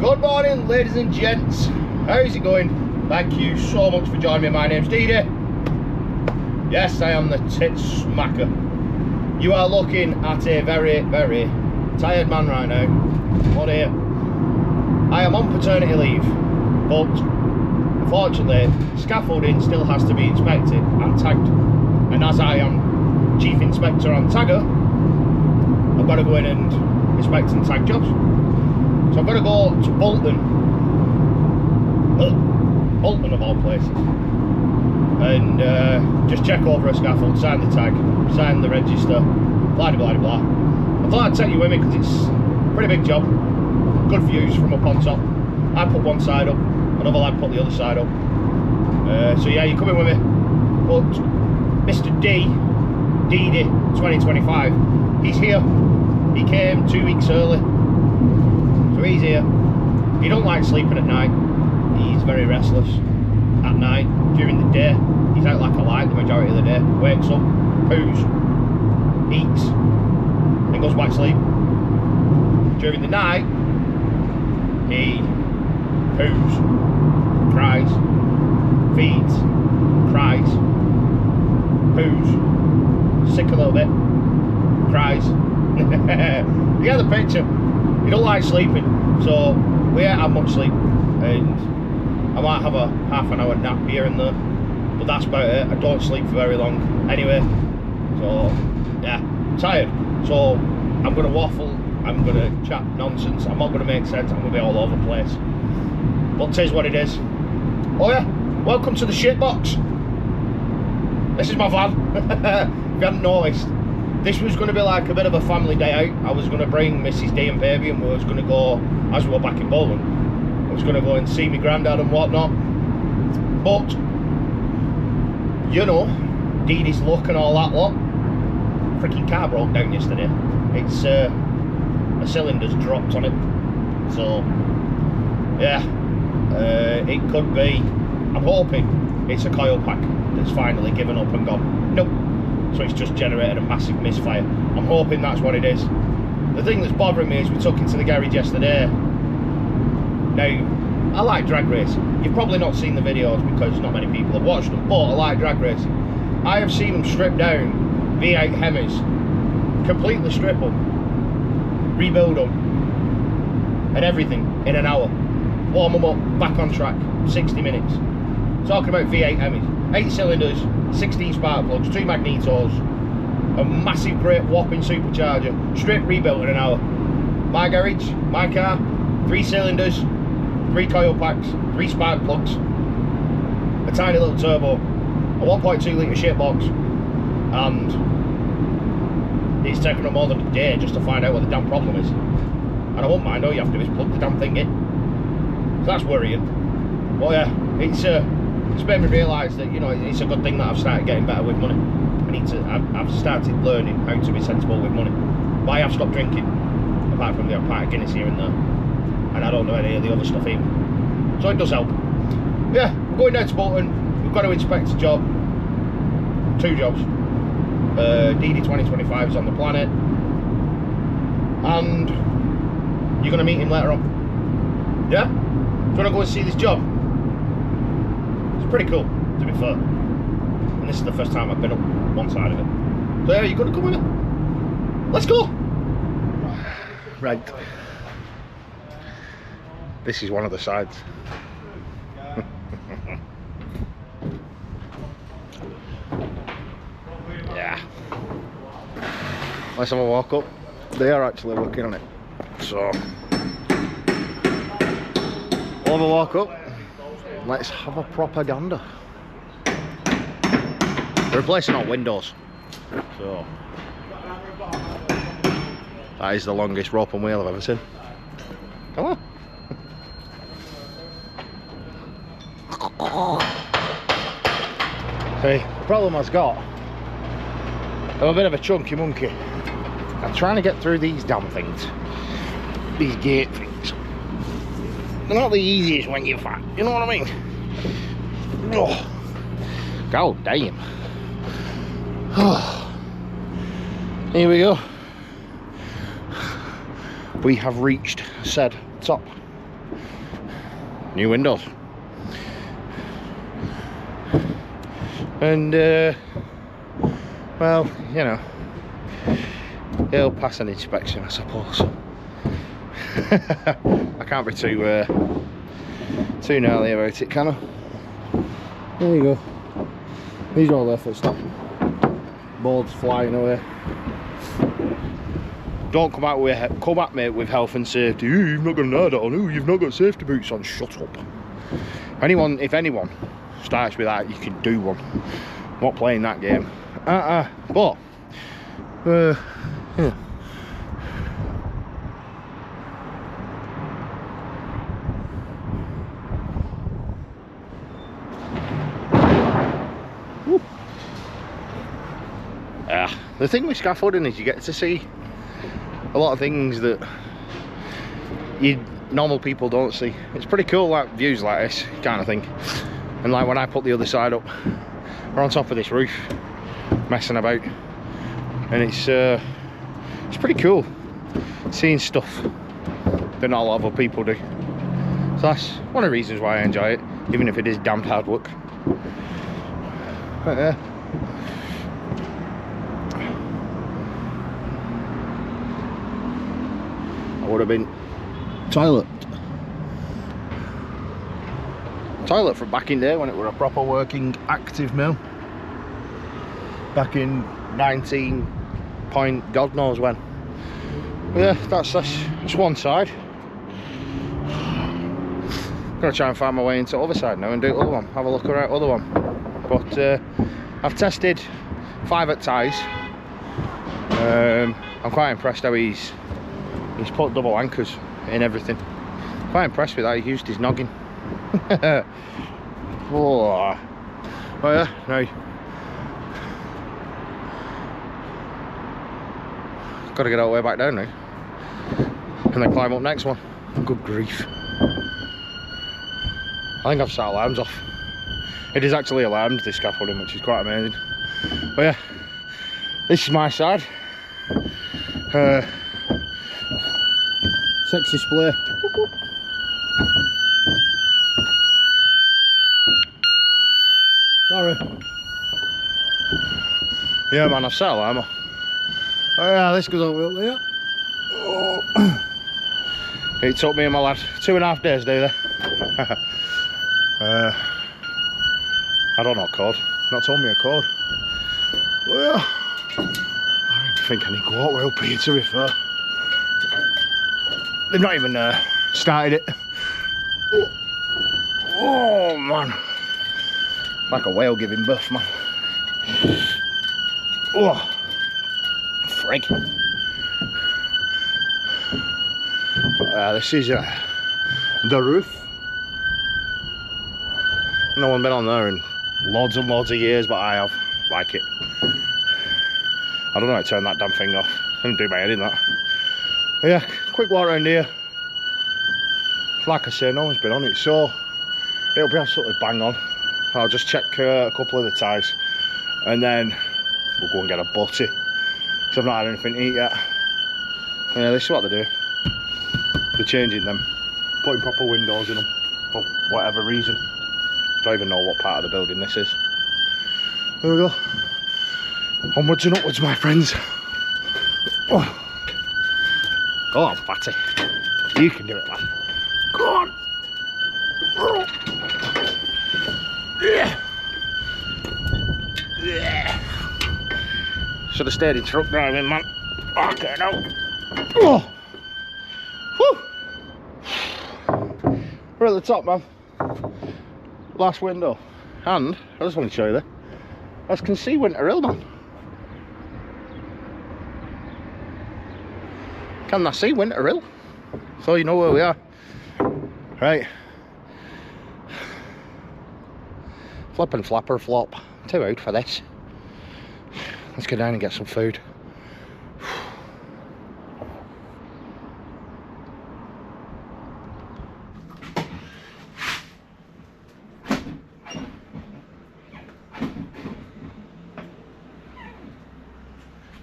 Good morning, ladies and gents. How's it going? Thank you so much for joining me. My name's Deady. Yes, I am the tit smacker. You are looking at a very, very tired man right now. What here? I am on paternity leave, but unfortunately, scaffolding still has to be inspected and tagged. And as I am chief inspector and tagger, I've got to go in and inspect and tag jobs. So I've got to go to Bolton of all places, and just check over a scaffold, sign the tag, sign the register, blah blah blah. I thought I'd take you with me because it's a pretty big job, good views from up on top. I put one side up, another lad put the other side up. So yeah, you're coming with me. But Mr. DEADY2025, he's here. He came 2 weeks early. So he's here. He don't like sleeping at night. He's very restless at night. During the day, he's out like a light the majority of the day. Wakes up, poos, eats, then goes back to sleep. During the night, he poos, cries, feeds, cries, poos, sick a little bit, cries. You get the picture. He don't like sleeping, so we ain't have much sleep, and I might have a half an hour nap here and there, but that's about it. I don't sleep for very long anyway, so yeah, I'm tired. So I'm gonna waffle, I'm gonna chat nonsense, I'm not gonna make sense, I'm gonna be all over the place, but it is what it is. Oh yeah, welcome to the shit box. This is my van. If you hadn't noticed, this was going to be like a bit of a family day out. I was going to bring Mrs. D and baby, and we was going to go, as we were back in Bolton, I was going to go and see my granddad and whatnot. But, you know, Deedy's luck and all that lot. Freaking car broke down yesterday. It's, a cylinder's dropped on it. So, yeah, it could be, I'm hoping it's a coil pack that's finally given up and gone. Nope. So it's just generated a massive misfire. I'm hoping that's what it is. The thing that's bothering me is we took it to the garage yesterday. Now, I like drag racing. You've probably not seen the videos because not many people have watched them, but I like drag racing. I have seen them strip down V8 Hemis, completely strip them, rebuild them, and everything in an hour. Warm them up, back on track, 60 minutes. Talking about V8 Hemis, 8 cylinders, 16 spark plugs, 2 magnetos, a massive great whopping supercharger, straight rebuilt in an hour. My garage, my car, 3 cylinders, 3 coil packs, 3 spark plugs, a tiny little turbo, a 1.2 litre shit box, and it's taken them more than a day just to find out what the damn problem is. And I won't mind, all you have to do is plug the damn thing in. So that's worrying. But yeah, it's made me realise that, you know, it's a good thing that I've started getting better with money. I've started learning how to be sensible with money. But I have stopped drinking, apart from the odd pint of Guinness here and there. And I don't know any of the other stuff even. So it does help. Yeah, we're going down to Bolton. We've got to inspect a job. 2 jobs. DEADY2025 is on the planet. And you're going to meet him later on. Yeah? Do you want to go and see this job? Pretty cool, to be fair. And this is the first time I've been up one side of it. So yeah, you're gonna come with it. Let's go! Right. This is one of the sides. Yeah. Let's have a walk up. They are actually working on it. So we'll have a walk up. Let's have a propaganda. They're replacing all windows. So that is the longest rope and wheel I've ever seen. Come on. Hey, the problem I've got, I'm a bit of a chunky monkey. I'm trying to get through these damn things. These gate things. They're not the easiest when you're fat, you know what I mean? Oh, god damn. Oh. Here we go. We have reached said top. new windows. And well, you know, it'll pass an inspection, I suppose. I can't be too gnarly about it, can I? There you go. These are all there for stop. Boards flying away. Don't come at me with health and safety. Ooh, you've not got an ad on. Ooh, you've not got safety boots on. Shut up. If anyone starts with that, you can do one. I'm not playing that game. But yeah. The thing with scaffolding is you get to see a lot of things that normal people don't see. It's pretty cool, like views like this kind of thing. And like when I put the other side up, we're on top of this roof messing about, and it's pretty cool seeing stuff that not a lot of other people do. So that's one of the reasons why I enjoy it, even if it is damned hard work. But yeah. Would have been toilet from back in there when it were a proper working active mill, back in 19 point god knows when. Yeah, that's one side. Gonna try and find my way into the other side now and do the other one, have a look around the other one. But I've tested 5 ties. I'm quite impressed how he's put double anchors in everything. Quite impressed with that. He used his noggin. Oh yeah, no. Got to get all the way back down now, and then climb up next one. Good grief! I think I've set alarms off. It is actually alarmed, this scaffolding, which is quite amazing. But yeah, this is my side. Sex display. Sorry. Yeah man, I've set alarm off. Oh yeah, this goes all the way up there. Oh. It took me and my lad 2.5 days to do that. I don't know code. Not told me a code. Well, I don't think I need to go all the way up here to be fair. They've not even started it. Oh man, like a whale giving birth, man. Oh, frig. This is the roof. No one been on there in loads and loads of years, but I have. Like it. I don't know how to turn that damn thing off. I didn't do my head in that. But yeah, quick walk around here. Like I say, no one's been on it, so it'll be absolutely bang on. I'll just check a couple of the ties, and then we'll go and get a butty, because I've not had anything to eat yet. Yeah, this is what they're doing. They're changing them, putting proper windows in them for whatever reason. Don't even know what part of the building this is. There we go. Onwards and upwards, my friends. Oh. Go on, fatty. You can do it, lad. Go on. Yeah. Yeah. Should have stayed in truck driving, man. Okay, now. Oh. Whew. We're at the top, man. Last window. And I just want to show you that. As you can see, HEREEE, man. Can I see HEREEE? So you know where we are. Right. Flip and flapper flop. 2 out for this. Let's go down and get some food.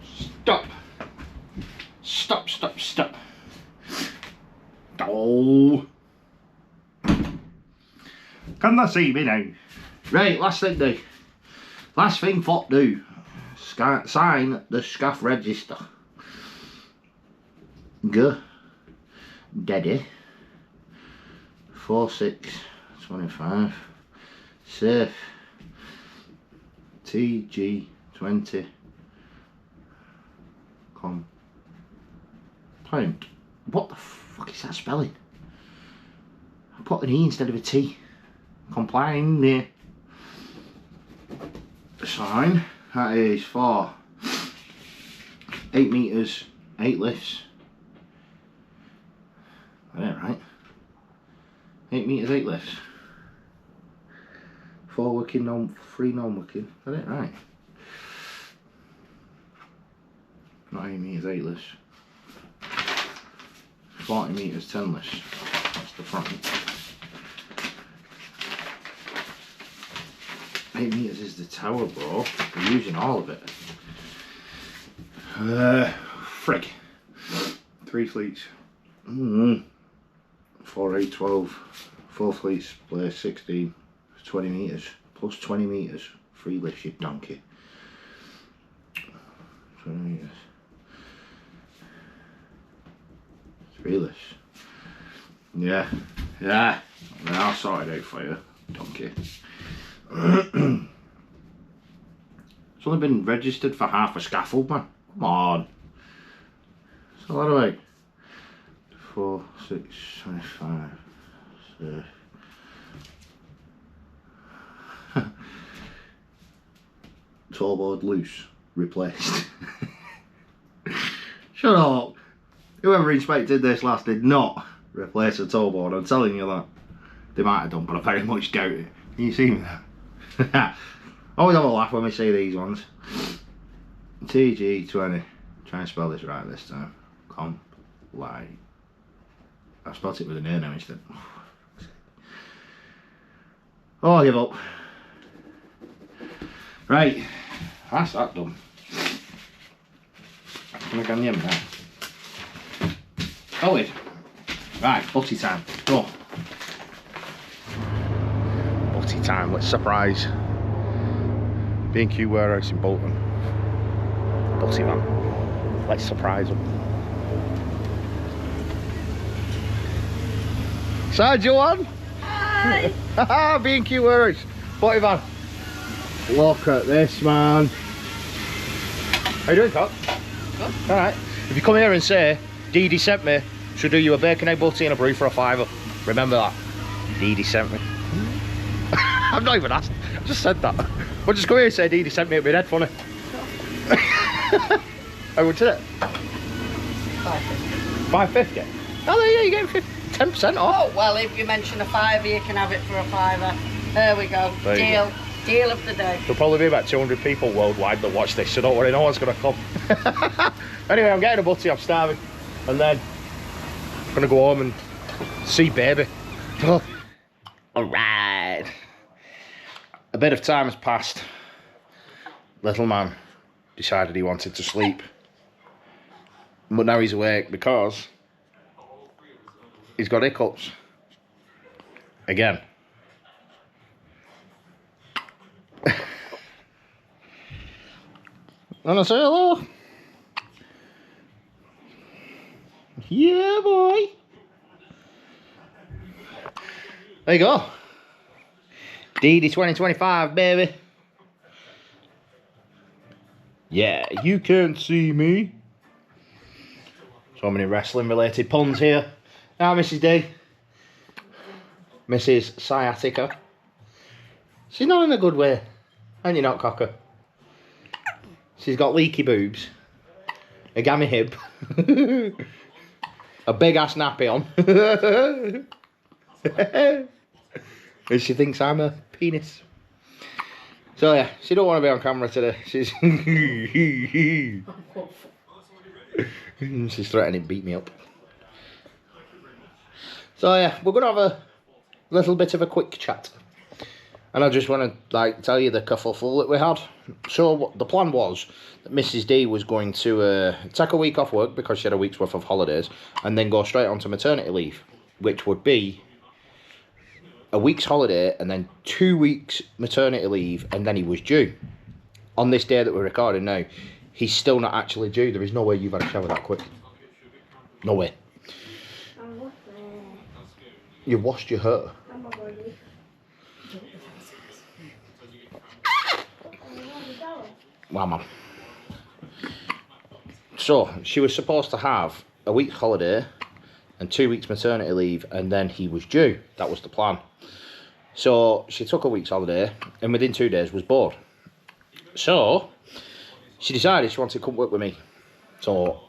Stop. Stop, stop, stop. Oh. Can they see me now? Right, last thing do. Last thing for do. Sign the scaff register. Go. Deady. 4625. Safe. TG20. Compliant. What the fuck is that spelling? I put an E instead of a T. Compliant there. Sign. That is for 8 metres, 8 lifts. Is that right? 8 metres, 8 lifts. 4 working, 3 non-working. Is that right? Not 8 metres, 8 lifts. 40 metres, 10 lifts. That's the front. 8 metres is the tower, bro. We're using all of it. Frig. 3 fleets. 4, 8, 12. 4 fleets, place 16. 20 metres. Plus 20 metres. 3 lifts, you donkey. 20 metres. 3 lifts. Yeah. Yeah. I'll sort it out for you, donkey. It's only been registered for half a scaffold, man. Come on. It's a lot of weight. 4, 6, 25. So. Tollboard loose. Replaced. Shut up. Whoever inspected this last did not replace a tollboard. I'm telling you that. They might have done, but I very much doubt it. Can you see me there? Always have a laugh when we see these ones. TG20. Try and spell this right this time. Compliant. I spelled it with an A now instead. Oh, I give up. Right. That's that done. Can I get him now? Oh wait. Right, butty time. Go. Butty time. Let's surprise B&Q warehouse in Bolton. Butty van. Let's surprise them. Sergio on. Hi. Haha, B&Q warehouse. Butty van. Look at this, man. How you doing, Cock? Good. Alright. If you come here and say Deady sent me, should do you a bacon egg butty and a brew for a £5. Remember that. Deady sent me. I've not even asked. I just said that. We'll just go here and say Deady sent me, it'll be dead funny. How much is it? £5.50. Oh, there you go, you're getting 10% off. Oh, well, if you mention a £5, you can have it for a £5. There we go. Deal. Deal of the day. There'll probably be about 200 people worldwide that watch this, so don't worry, no one's going to come. Anyway, I'm getting a butty, I'm starving. And then I'm going to go home and see baby. Alright. A bit of time has passed. Little man decided he wanted to sleep. But now he's awake because he's got hiccups. Again. Wanna say hello? Yeah, boy. There you go. DEADY2025, baby. Yeah, you can't see me. So many wrestling related puns here. Now, Mrs. D. Mrs. Sciatica. She's not in a good way. And you're not, cocker. She's got leaky boobs. A gammy hip. A big ass nappy on. And she thinks I'm a penis. So yeah, she don't want to be on camera today. She's she's threatening to beat me up. So yeah, we're gonna have a little bit of a quick chat. And I just want to tell you the kerfuffle that we had. So what the plan was that Mrs. D was going to take a week off work because she had a week's worth of holidays, and then go straight on to maternity leave, which would be a week's holiday and then 2 weeks maternity leave, and then he was due. On this day that we're recording now, he's still not actually due. There is no way you've had a shower that quick. No way. You washed your hair. Wow, man. So, she was supposed to have a week's holiday and 2 weeks maternity leave, and then he was due. That was the plan. So, she took a week's holiday, and within 2 days was bored. So, she decided she wanted to come work with me. So,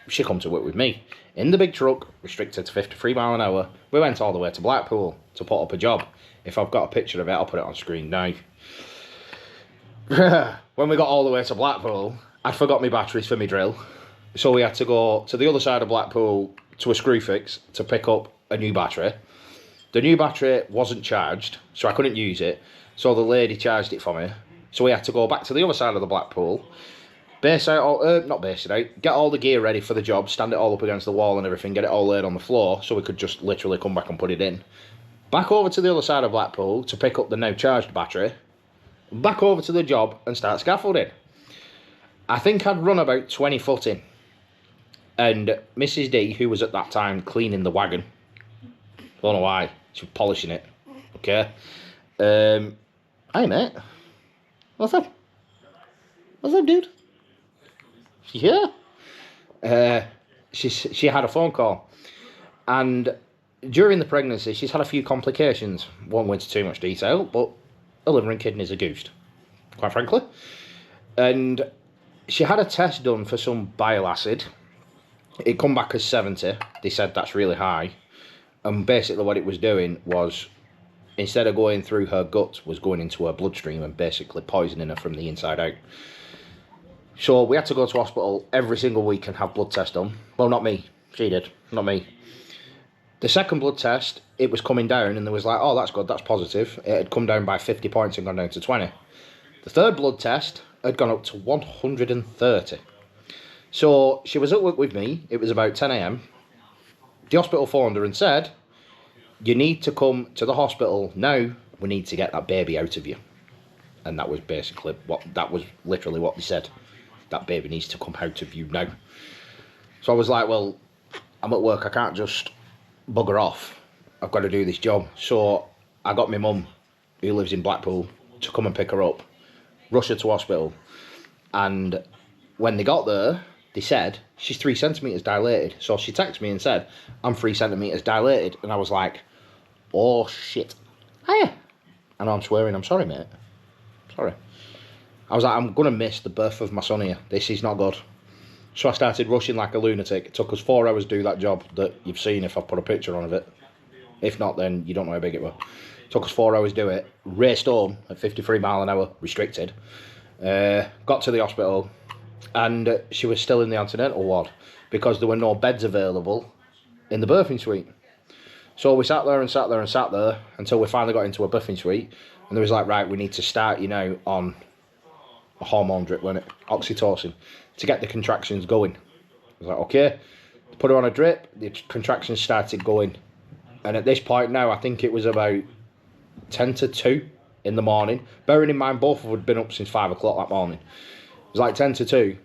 she come to work with me. In the big truck, restricted to 53 mile an hour. We went all the way to Blackpool to put up a job. If I've got a picture of it, I'll put it on screen now. When we got all the way to Blackpool, I forgot my batteries for my drill. So we had to go to the other side of Blackpool to a screw fix to pick up a new battery. The new battery wasn't charged, so I couldn't use it. So the lady charged it for me. So we had to go back to the other side of the Blackpool, get all the gear ready for the job, stand it all up against the wall and everything, get it all laid on the floor so we could just literally come back and put it in. Back over to the other side of Blackpool to pick up the now charged battery, back over to the job and start scaffolding. I think I'd run about 20 foot in, and Mrs. D, who was at that time cleaning the wagon, don't know why, she was polishing it, okay, hey mate, what's up? What's up, dude? Yeah. She had a phone call, and during the pregnancy she's had a few complications. Won't go into too much detail, but her liver and kidneys are goosed, quite frankly. And she had a test done for some bile acid. It come back as 70. They said that's really high, and basically what it was doing was, instead of going through her guts, was going into her bloodstream and basically poisoning her from the inside out. So we had to go to hospital every single week and have blood tests done. Well, not me. She did, not me. The second blood test, it was coming down, and there was like, oh, that's good, that's positive. It had come down by 50 points and gone down to 20. The third blood test had gone up to 130. So she was at work with me. It was about 10 AM. The hospital phoned her and said, you need to come to the hospital now. We need to get that baby out of you. And that was basically literally what they said. That baby needs to come out of you now. So I was like, well, I'm at work, I can't just bugger off. I've got to do this job. So I got my mum, who lives in Blackpool, to come and pick her up, rush her to hospital. And when they got there, they said, she's 3 centimetres dilated. So she texted me and said, I'm 3 centimetres dilated. And I was like, oh shit. Hiya. I know I'm swearing, I'm sorry, mate. Sorry. I was like, I'm going to miss the birth of my son here. This is not good. So I started rushing like a lunatic. It took us 4 hours to do that job that you've seen if I put a picture on of it. If not, then you don't know how big it was. It took us 4 hours to do it. Raced home at 53 mile an hour, restricted. Got to the hospital, and she was still in the antenatal ward because there were no beds available in the birthing suite. So we sat there and sat there and sat there until we finally got into a birthing suite, and there was like, right, we need to start you now on a hormone drip, wasn't it? Oxytocin, to get the contractions going. I was like, okay. Put her on a drip, the contractions started going. And at this point now, I think it was about 10 to 2 in the morning. Bearing in mind, both of them had been up since 5 o'clock that morning. It was like 10 to 2.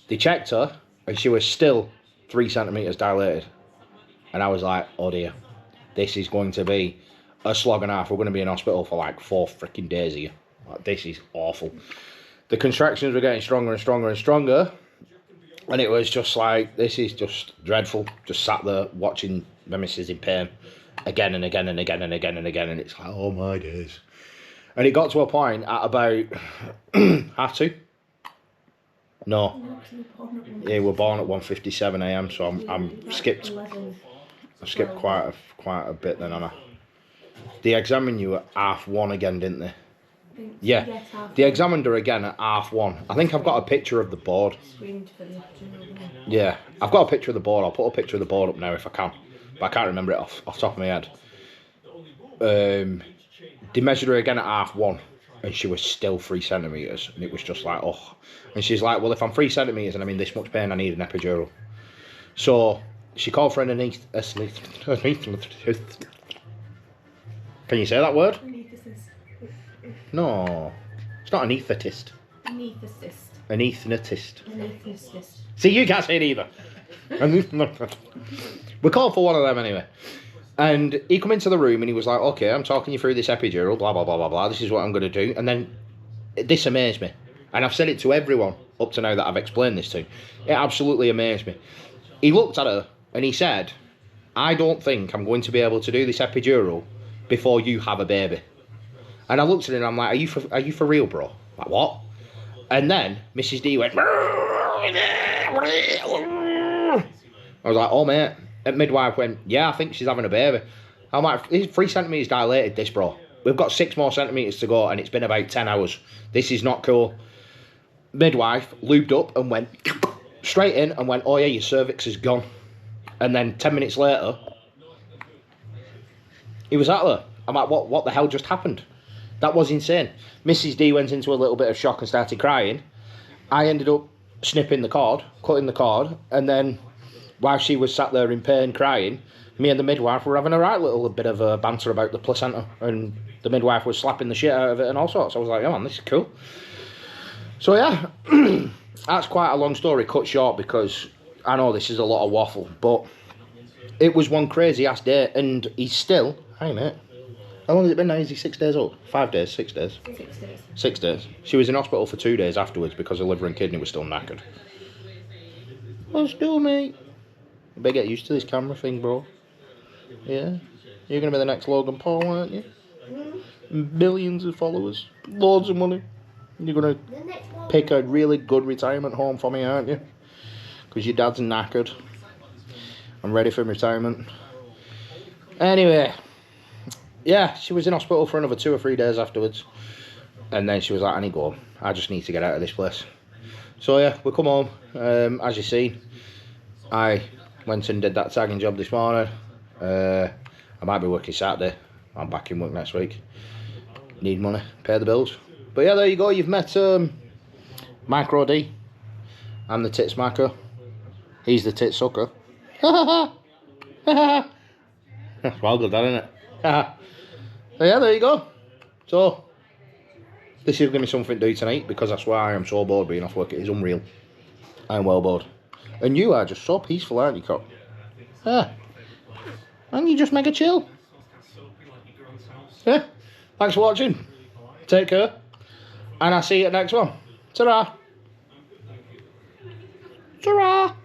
They checked her, and she was still 3 centimetres dilated. And I was like, oh dear, this is going to be a slog and a half. We're going to be in hospital for like 4 freaking days here. Like, this is awful. The contractions were getting stronger and stronger and stronger. And it was just like, this is just dreadful. Just sat there watching my missus in pain again and again and again and again and again. And it's like, oh my days. And it got to a point at about 2:30. No. Yeah, we're born at 1:57 AM, so I'm skipped. I skipped quite a bit then, Anna. They examined you at 1:30 again, didn't they? Yeah, they examined her again at 1:30. I think I've got a picture of the board. Yeah, I've got a picture of the board. I'll put a picture of the board up now if I can. But I can't remember it off the top of my head. They measured her again at 1:30, and she was still 3 centimetres. And it was just like, oh. And she's like, well, if I'm 3 centimetres and I'm in this much pain, I need an epidural. So she called for an Can you say that word? Anaesthetist. No. It's not anaesthetist. Anaesthetist. Anaesthetist. Anaesthetist. See, you can't say it either. We called for one of them anyway. And he come into the room and he was like, okay, I'm talking you through this epidural, blah, blah, blah, blah, blah. This is what I'm going to do. And then this amazed me. And I've said it to everyone up to now that I've explained this to. It absolutely amazed me. He looked at her and he said, I don't think I'm going to be able to do this epidural before you have a baby. And I looked at him and I'm like, are you for real, bro? Like, what? And then Mrs. D went, I was like, oh, mate. And midwife went, yeah, I think she's having a baby. I'm like, 3 centimetres dilated, this, bro. We've got 6 more centimetres to go, and it's been about 10 hours. This is not cool. Midwife lubed up and went straight in and went, oh, yeah, your cervix is gone. And then 10 minutes later, he was at her. I'm like, what the hell just happened? That was insane. Mrs. D went into a little bit of shock and started crying. I ended up snipping the cord, cutting the cord, and then while she was sat there in pain crying, me and the midwife were having a right little bit of a banter about the placenta, and the midwife was slapping the shit out of it and all sorts. I was like, oh man, this is cool. So yeah, that's quite a long story cut short, because I know this is a lot of waffle, but it was one crazy ass day, and he's still, hey mate, how long has it been now? Is he 6 days old? 5 days, 6 days? 6 days. 6 days. She was in hospital for 2 days afterwards because her liver and kidney was still knackered. Well, still, mate. You better get used to this camera thing, bro. Yeah? You're going to be the next Logan Paul, aren't you? Millions of followers. Loads of money. You're going to pick a really good retirement home for me, aren't you? Because your dad's knackered. I'm ready for retirement. Anyway. Yeah, she was in hospital for another 2 or 3 days afterwards. And then she was like, I need to go home. I just need to get out of this place. So yeah, we come home. As you seen, I went and did that tagging job this morning. I might be working Saturday. I'm back in work next week. Need money, pay the bills. But yeah, there you go. You've met Micro D. I'm the tit smacker. He's the tit sucker. Well good, that, isn't it? So yeah, there you go. So this is going to be something to do tonight, because I swear I am so bored being off work. It is unreal. I'm well bored. And you are just so peaceful, aren't you, Cop? Yeah. And you just mega chill. Yeah. Thanks for watching. Take care. And I'll see you at the next one. Ta-ra. Ta-ra.